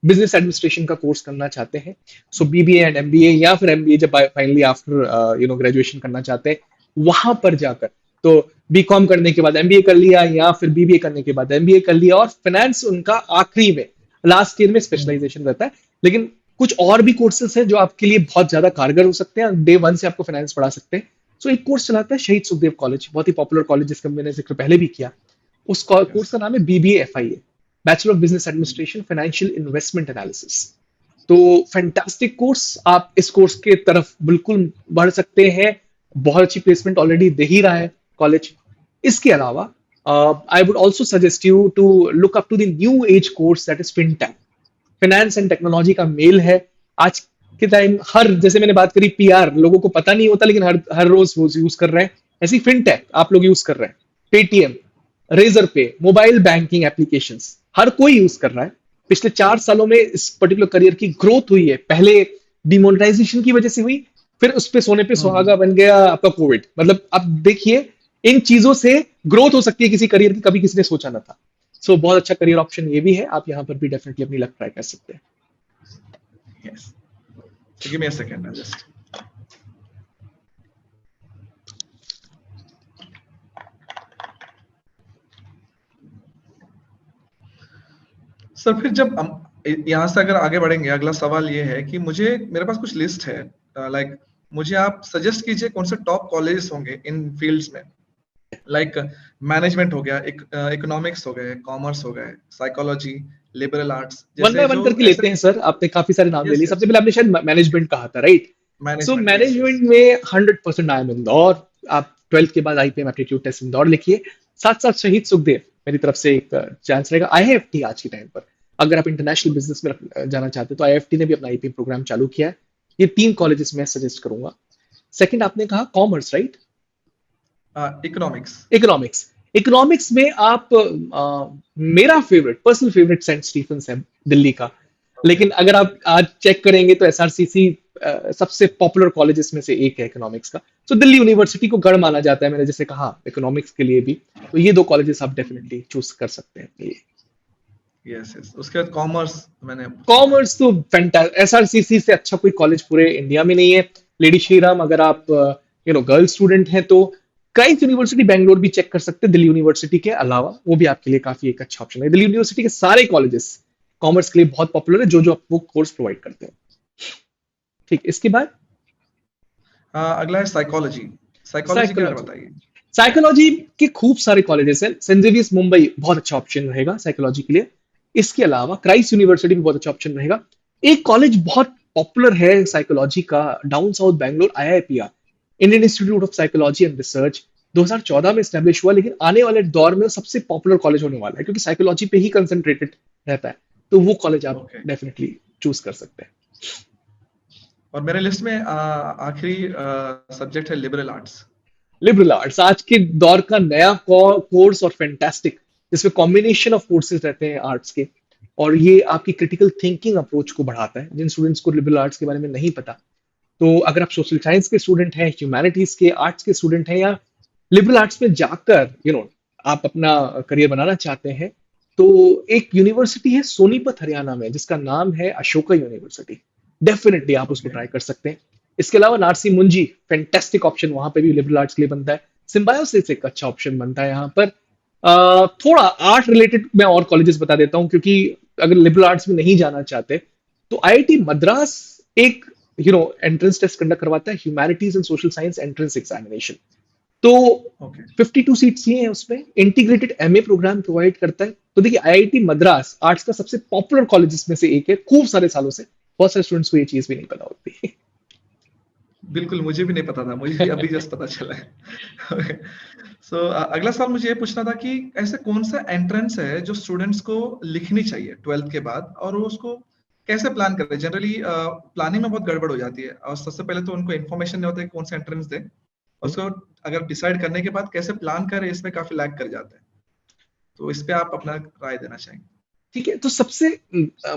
बिजनेस एडमिनिस्ट्रेशन का कोर्स करना चाहते हैं। सो बीबीए एंड एमबीए, या फिर एमबीए जब फाइनली आफ्टर ग्रेजुएशन करना चाहते हैं, वहां पर जाकर तो बीकॉम करने के बाद एमबीए कर लिया या फिर बीबीए करने के बाद एमबीए कर लिया, और फाइनेंस उनका आखिरी में लास्ट ईयर में स्पेशलाइजेशन रहता है। लेकिन कुछ और भी कोर्सेज हैं जो आपके लिए बहुत ज्यादा कारगर हो सकते हैं, डे वन से आपको फाइनेंस पढ़ा सकते हैं। सो एक कोर्स चलाता है शहीद सुखदेव कॉलेज, बहुत ही पॉपुलर कॉलेज जिसका मैंने जिक्र पहले भी किया। उस कोर्स का नाम है BBA-FIA, bachelor of business administration financial investment analysis. तो फैंटास्टिक कोर्स, आप इस कोर्स के तरफ बिल्कुल बढ़ सकते हैं। बहुत अच्छी प्लेसमेंट ऑलरेडी दे ही रहा है कॉलेज। इसके अलावा I would also suggest you to look up to the new age course that is fintech. Finance and technology का मेल है आज के टाइम। हर, जैसे मैंने बात करी पीआर, लोगों को पता नहीं होता लेकिन हर रोज वो यूज कर रहे हैं, ऐसी फिनटेक आप लोग यूज कर रहे हैं। पेटीएम, रेजर पे, मोबाइल बैंकिंग एप्लीकेशंस हर कोई यूज कर रहा है। पिछले 4 सालों में इस पर्टिकुलर करियर की ग्रोथ हुई है। पहले डिमोनेटाइजेशन की वजह से हुई, फिर उस पे सोने पे सुहागा बन गया आपका कोविड। मतलब आप देखिए इन चीजों से ग्रोथ हो सकती है किसी करियर की, कभी किसी ने सोचा ना था। सो बहुत अच्छा करियर ऑप्शन ये भी है, आप यहाँ पर भी डेफिनेटली अपनी लक ट्राई कर सकते हैं। Yes. So give me a second, I'll just. Sir फिर जब हम यहाँ से अगर आगे बढ़ेंगे, अगला सवाल ये है कि मेरे पास कुछ लिस्ट है, लाइक मुझे आप सजेस्ट कीजिए कौन से टॉप कॉलेजेस होंगे इन फील्ड्स में। लाइक मैनेजमेंट हो गया, इकोनॉमिक्स हो गए, कॉमर्स हो गए, psychology, liberal arts, one by one करके लेते हैं सर। आपने काफी सारे नाम ले लिए। सबसे पहले आपने शायद मैनेजमेंट कहा था, राइट? सो मैनेजमेंट में 100% आई एम इंदौर। आप 12th के बाद आईपीएम एप्टीट्यूड टेस्ट इंदौर लिखिए। साथ साथ शहीद सुखदेव मेरी तरफ से एक चांस रहेगा। आईआईएफटी आज के टाइम पर अगर आप इंटरनेशनल बिजनेस में जाना चाहते हैं तो आईआईएफटी ने भी अपना आईपीएम प्रोग्राम चालू किया है। ये 3 कॉलेजेस मैं सजेस्ट करूंगा। सेकंड आपने कहा कॉमर्स, राइट? इकोनॉमिक्स में आप मेरा पर्सनल फेवरेट सेंट स्टीफेंस है दिल्ली का। लेकिन अगर आप आज चेक करेंगे तो एसआरसीसी सबसे पॉपुलर कॉलेजेस में से एक है इकोनॉमिक्स का। तो दिल्ली यूनिवर्सिटी को गढ़ माना जाता है, मैंने जैसे कहा इकोनॉमिक्स के लिए भी। तो ये 2 कॉलेजेस आप डेफिनेटली चूज कर सकते हैं। यस। उसके बाद कॉमर्स तो एसआरसीसी से अच्छा कोई कॉलेज पूरे इंडिया में नहीं है। लेडी श्रीराम, अगर आप गर्ल स्टूडेंट हैं तो क्राइस्ट यूनिवर्सिटी बैंगलोर भी चेक कर सकते हैं दिल्ली यूनिवर्सिटी के अलावा, वो भी आपके लिए काफी एक अच्छा ऑप्शन है। दिल्ली यूनिवर्सिटी के सारे कॉलेजेस कॉमर्स के लिए बहुत पॉपुलर है, जो जो आपको कोर्स प्रोवाइड करते हैं। ठीक, इसके बाद अगला है साइकोलॉजी। साइकोलॉजी के बारे में साइकोलॉजी। बताइए। साइकोलॉजी के खूब सारे कॉलेजेस हैं। सेंट जेवियर्स मुंबई बहुत अच्छा ऑप्शन रहेगा साइकोलॉजी के लिए। इसके अलावा क्राइस्ट यूनिवर्सिटी भी बहुत अच्छा ऑप्शन रहेगा। एक कॉलेज बहुत पॉपुलर है साइकोलॉजी का, down south Bangalore, IIPR, Indian institute of psychology and research, 2014 में स्टैब्लिश हुआ, लेकिन आने वाले दौर में सबसे पॉपुलर कॉलेज होने वाला है क्योंकि साइकोलॉजी पे ही कंसंट्रेटेड रहता है। तो वो कॉलेज आप ओके। डेफिनेटली चूज कर सकते हैं। और मेरे लिस्ट में आखिरी सब्जेक्ट है लिबरल आर्ट्स। लिबरल आर्ट्स आज के दौर का नया कोर्स और फैंटास्टिक, जिसमें कॉम्बिनेशन ऑफ कोर्सेज रहते हैं आर्ट्स के, और ये आपकी क्रिटिकल थिंकिंग अप्रोच को बढ़ाता है। जिन स्टूडेंट्स को लिबरल आर्ट्स के बारे में नहीं पता, तो अगर आप सोशल साइंस के स्टूडेंट हैं, ह्यूमैनिटीज के, आर्ट्स के स्टूडेंट हैं, या लिबरल आर्ट्स में जाकर आप अपना करियर बनाना चाहते हैं, तो एक यूनिवर्सिटी है सोनीपत हरियाणा में जिसका नाम है अशोका यूनिवर्सिटी। डेफिनेटली आप उसको ओके। ट्राई कर सकते हैं। इसके अलावा नारसी मुंजी फैंटास्टिक ऑप्शन, वहां पे भी लिबरल आर्ट्स के लिए बनता है। सिम्बायोसिस एक अच्छा ऑप्शन बनता है यहाँ पर। थोड़ा आर्ट रिलेटेड मैं और कॉलेजेस बता देता हूँ, क्योंकि अगर लिबरल आर्ट्स में नहीं जाना चाहते तो आईआईटी मद्रास एक एंट्रेंस टेस्ट कंडक्ट करवाता है, humanities and social science entrance examination. तो ओके। 52 सीट्स ही हैं उसमें, इंटीग्रेटेड एमए प्रोग्राम प्रोवाइड करता है। तो देखिए आईआईटी मद्रास आर्ट्स का सबसे पॉपुलर कॉलेजेस में से एक है, खूब सारे सालों से। बहुत सारे स्टूडेंट्स को ये चीज भी नहीं पता होती। बिल्कुल, मुझे भी नहीं पता था, मुझे भी अभी जस्ट पता चला है। सो अगला सवाल मुझे ये पूछना था कि ऐसे कौन सा एंट्रेंस है जो स्टूडेंट्स को लिखनी चाहिए 12th के बाद, और वो उसको कैसे प्लान करें? जनरली प्लानिंग में बहुत गड़बड़ हो जाती है, और सबसे पहले तो उनको इन्फॉर्मेशन नहीं होता है कौन सा एंट्रेंस दे, उसको अगर डिसाइड करने के बाद कैसे प्लान करें, इसमें काफी लैग कर जाते हैं। तो इस पे आप अपना राय देना चाहेंगे। ठीक है, तो सबसे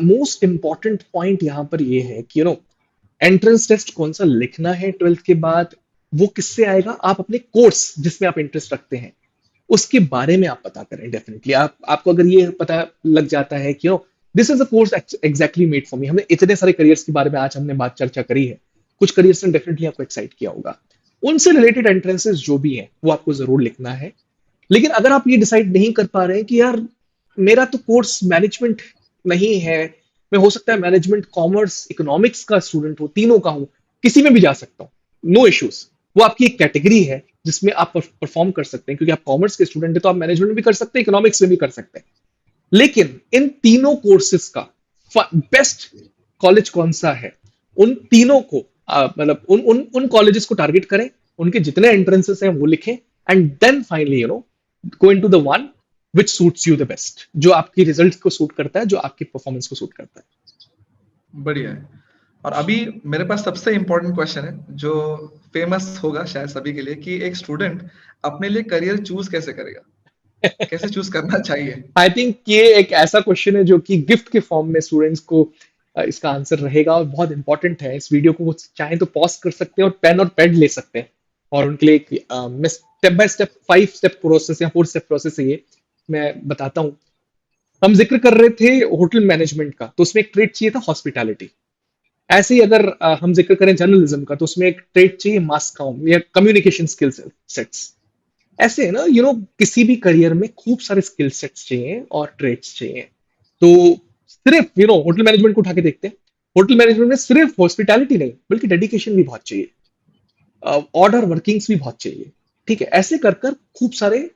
मोस्ट इंपॉर्टेंट पॉइंट यहाँ पर ये है कि एंट्रेंस टेस्ट कौन सा लिखना है 12th के बाद, वो किससे आएगा? आप अपने कोर्स जिसमें आप इंटरेस्ट रखते हैं उसके बारे में आप पता करें। डेफिनेटली आपको अगर ये पता लग जाता है कि this is a course exactly made for me. हमने इतने सारे करियर्स के बारे में आज हमने बात चर्चा करी है, कुछ करियर्स ने डेफिनेटली आपको एक्साइट किया होगा, उनसे रिलेटेड एंट्रेंसेस जो भी हैं वो आपको जरूर लिखना है। लेकिन अगर आप ये डिसाइड नहीं कर पा रहे हैं कि यार मेरा तो कोर्स मैनेजमेंट नहीं है, मैं हो सकता है मैनेजमेंट, कॉमर्स, इकोनॉमिक्स का स्टूडेंट हो, तीनों का हूं, किसी में भी जा सकता हूं, नो इश्यूज, वो आपकी एक कैटेगरी है जिसमें आप परफॉर्म कर सकते हैं। क्योंकि आप कॉमर्स के स्टूडेंट है तो आप मैनेजमेंट में भी कर सकते हैं, इकोनॉमिक्स में भी कर सकते हैं। लेकिन इन तीनों कोर्सेज का बेस्ट कॉलेज कौन सा है, उन तीनों को मतलब उन उन उन कॉलेजेस को टारगेट करें, उनके जितने एंट्रेंसेस हैं वो लिखें, and then finally go into the one which suits you the best, जो आपकी रिजल्ट को सूट करता है, जो आपकी परफॉर्मेंस को सूट करता है। बढ़िया है। और अभी मेरे पास सबसे इम्पोर्टेंट क्वेश्चन है जो फेमस होगा शायद सभी के लिए, कि एक स्टूडेंट अपने लिए करियर चूज कैसे करेगा, कैसे चूज करना चाहिए? आई थिंक ये एक ऐसा क्वेश्चन है जो कि गिफ्ट के फॉर्म में स्टूडेंट्स को इसका आंसर रहेगा, और बहुत इंपॉर्टेंट है। इस वीडियो को वो चाहे तो पॉज कर सकते हैं और पेन और पैड ले सकते हैं, और उनके लिए मैं step by step 5 step process या 4 स्टेप प्रोसेस है ये मैं बताता हूँ। हम जिक्र कर रहे थे होटल मैनेजमेंट का, तो उसमें एक ट्रेड चाहिए था हॉस्पिटैलिटी। ऐसे ही अगर हम जिक्र करें जर्नलिज्म का, तो उसमें एक ट्रेड चाहिए मास कॉम या कम्युनिकेशन स्किल सेट्स। ऐसे है ना, किसी भी करियर में खूब सारे स्किल सेट्स चाहिए और ट्रेड्स चाहिए। तो सिर्फ होटल मैनेजमेंट को उठा के देखते हैं, होटल मैनेजमेंट में सिर्फ हॉस्पिटैलिटी नहीं बल्कि डेडिकेशन भी बहुत चाहिए, ऑर्डर वर्किंग्स भी बहुत चाहिए। ठीक है, ऐसे कर कर खूब सारे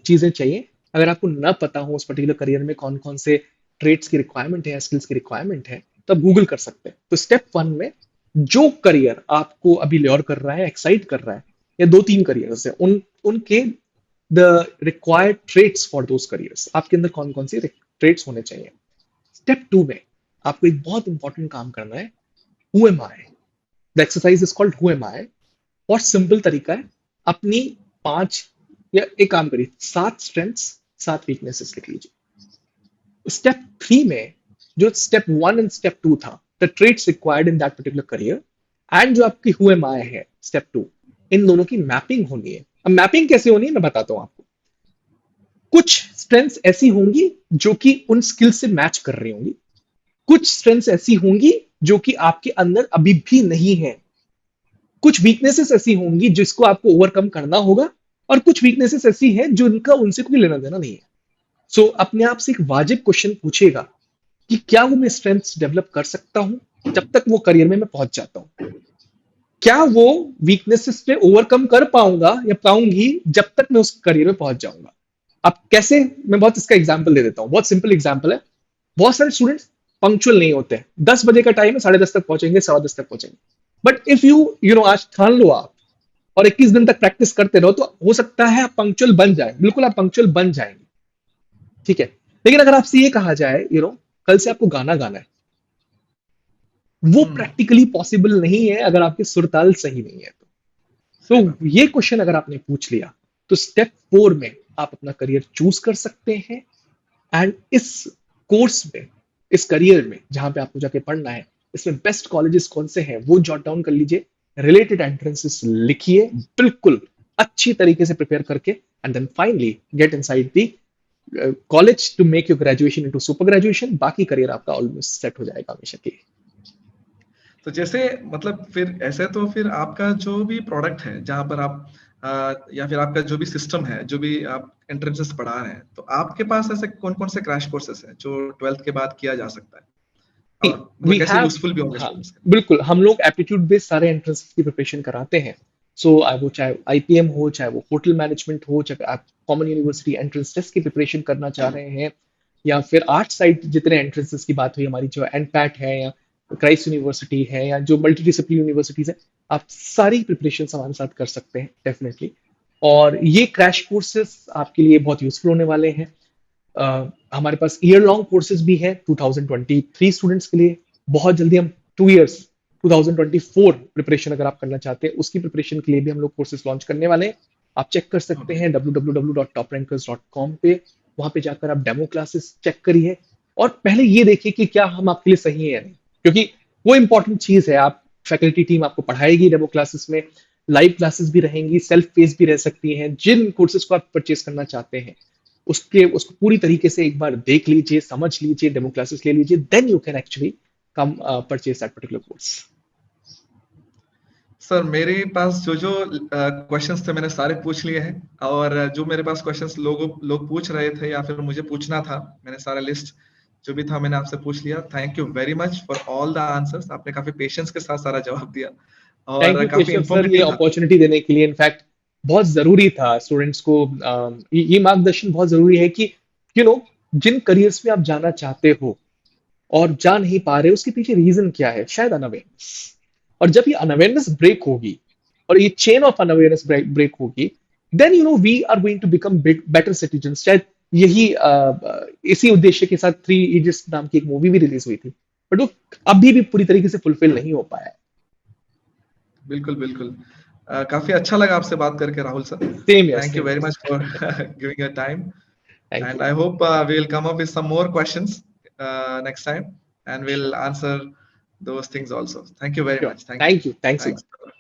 चीजें चाहिए। अगर आपको ना पता हो उस पर्टिकुलर करियर में कौन कौन से ट्रेड्स की रिक्वायरमेंट है, स्किल्स की रिक्वायरमेंट है, तब गूगल कर सकते हैं। तो स्टेप 1 में जो करियर आपको अभी ल्योर कर रहा है, एक्साइट कर रहा है, या 2-3 करियर्स है, उनके the required trades for those careers, आपके अंदर कौन कौन से ट्रेड्स होने चाहिए। स्टेप 2 में आपको एक बहुत इंपॉर्टेंट काम करना है, who am I. The exercise is called who am I. बहुत सिंपल तरीका है, अपनी 5 या एक काम करिए 7 स्ट्रेंथ्स 7 वीकनेसेस लिख लीजिए। स्टेप 3 में जो स्टेप 1 एंड स्टेप 2 था, the trades required in that particular career, and जो आपकी हु एम आई है स्टेप 2, इन दोनों की मैपिंग होनी है। अब मैपिंग कैसे होनी है मैं बताता हूं आपको। कुछ स्ट्रेंथ्स ऐसी होंगी जो कि उन स्किल से मैच कर रही होंगी, कुछ स्ट्रेंथ्स ऐसी होंगी जो कि आपके अंदर अभी भी नहीं है, कुछ वीकनेसेस ऐसी होंगी जिसको आपको ओवरकम करना होगा, और कुछ वीकनेसेस ऐसी हैं जो इनका उनसे कोई लेना देना नहीं है। सो अपने आप से एक वाजिब क्वेश्चन पूछेगा कि क्या वो मैं स्ट्रेंथ्स डेवलप कर सकता हूं जब तक वो करियर में मैं पहुंच जाता हूं, क्या वो वीकनेसेस पे ओवरकम कर पाऊंगा या पाऊंगी जब तक मैं उस करियर में पहुंच जाऊंगा। अब कैसे, मैं बहुत इसका एग्जांपल दे देता हूं, बहुत सिंपल एग्जांपल है। बहुत सारे स्टूडेंट्स पंक्चुअल नहीं होते हैं, 10 बजे का टाइम है, 10:30 तक पहुंचेंगे, 10:15 तक पहुंचेंगे। बट इफ यू नो आज ठान लो आप और 21 दिन तक प्रैक्टिस करते रहो, तो हो सकता है आप पंक्चुअल बन जाए, बिल्कुल आप पंक्चुअल बन जाएंगे, ठीक है। लेकिन अगर आपसे ये कहा जाए कल से आपको गाना गाना है, वो प्रैक्टिकली पॉसिबल नहीं है अगर आपकी सुरताल सही नहीं है। तो ये क्वेश्चन अगर आपने पूछ लिया, तो स्टेप 4 में आप अपना करियर चूज कर सकते हैं। एंड इस कोर्स में, इस करियर में जहां पे आपको जाके पढ़ना है, इसमें बेस्ट कॉलेजेस कौन से हैं वो जॉट डाउन कर लीजिए, रिलेटेड एंट्रेंसेस लिखिए बिल्कुल अच्छी तरीके से प्रिपेयर करके, and then finally get inside the college to make your graduation into super graduation. बाकी करियर आपका ऑलमोस्ट सेट हो जाएगा हमेशा के लिए। तो जैसे मतलब फिर ऐसे तो फिर आपका जो भी प्रोडक्ट है जहां पर आप या फिर आपका जो भी सिस्टम है, जो भी आप एंट्रेंसेस पढ़ा रहे हैं, तो आपके पास ऐसे कौन कौन से क्रैश कोर्सेस हैं जो 12th के बाद किया जा सकता है, और मतलब वी कैसे हैव, यूजफुल भी होंगे हाँ स्टूडेंट्स के बिल्कुल, हम लोग एप्टीट्यूड बेस्ड सारे एंट्रेंस की प्रिपरेशन कराते हैं। सो वो चाहे आईपीएम हो, चाहे वो होटल मैनेजमेंट हो, चाहे आप कॉमन यूनिवर्सिटी एंट्रेंस टेस्ट की प्रिपरेशन करना चाह रहे हैं, या फिर आर्ट साइड जितने एंट्रेंसेस की बात हुई हमारी, जो एनपैट है या क्राइस्ट यूनिवर्सिटी है या जो मल्टी डिसिप्लिन यूनिवर्सिटीज है, आप सारी प्रिपरेशन हमारे साथ कर सकते हैं डेफिनेटली। और ये क्रैश कोर्सेज आपके लिए बहुत यूजफुल होने वाले हैं। हमारे पास ईयर लॉन्ग कोर्सेज भी है 2023 स्टूडेंट्स के लिए। बहुत जल्दी हम 2 इयर्स 2024 प्रिपरेशन अगर आप करना चाहते हैं, उसकी प्रिपरेशन के लिए भी हम लोग कोर्सेज लॉन्च करने वाले हैं। आप चेक कर सकते हैं www.toprankers.com पे, वहां पे जाकर आप डेमो क्लासेस चेक करिए और पहले ये देखिए कि क्या हम आपके लिए सही है या नहीं, क्योंकि वो इंपॉर्टेंट चीज है। आप फैकल्टी टीम आपको पढ़ाएगी डेमो क्लासेस में, लाइव क्लासेस भी रहेंगी, सेल्फ पेस भी रह सकती हैं। जिन कोर्सेज को आप परचेज करना चाहते हैं उसको पूरी तरीके से एक बार देख लीजिए, समझ लीजिए, डेमो क्लासेस ले लीजिए, then you can actually come purchase that particular course. Sir मेरे पास जो जो क्वेश्चंस थे मैंने सारे पूछ लिए हैं, और जो मेरे पास क्वेश्चंस लोग पूछ रहे थे या फिर मुझे पूछना था, मैंने सारा लिस्ट जो भी था मैंने आपसे पूछ लिया। Thank you very much for all the answers. आपने काफी पेशेंस के साथ सारा जवाब दिया थैंक और यू काफी केशव सर, ये इंफॉर्मेटिव था। अपॉर्चुनिटी देने के लिए। इनफैक्ट बहुत जरूरी था स्टूडेंट्स को, ये मार्गदर्शन बहुत जरूरी है कि जिन करियर्स में आप जाना चाहते हो और जा नहीं पा रहे, उसके पीछे रीजन क्या है, शायद अनअवेयरनेस। और जब ये अनअवेयरनेस ब्रेक होगी और ये चेन ऑफ अनअवेयरनेस ब्रेक होगी, then we are going to become better citizen. शायद यही इसी उद्देश्य के साथ 3 इडियट्स नाम की एक मूवी भी रिलीज हुई थी, बट वो अभी भी पूरी तरीके से फुलफिल नहीं हो पाया है। बिल्कुल बिल्कुल। काफी अच्छा लगा आपसे बात करके राहुल सर। सेम यार, थैंक यू सेम वेरी यार। Much for giving your time, thank and you. I hope we'll come up with some more questions next time, and we'll answer those things also. Thank you very sure, much. Thank you. Thank you, thanks a Thanks. Lot.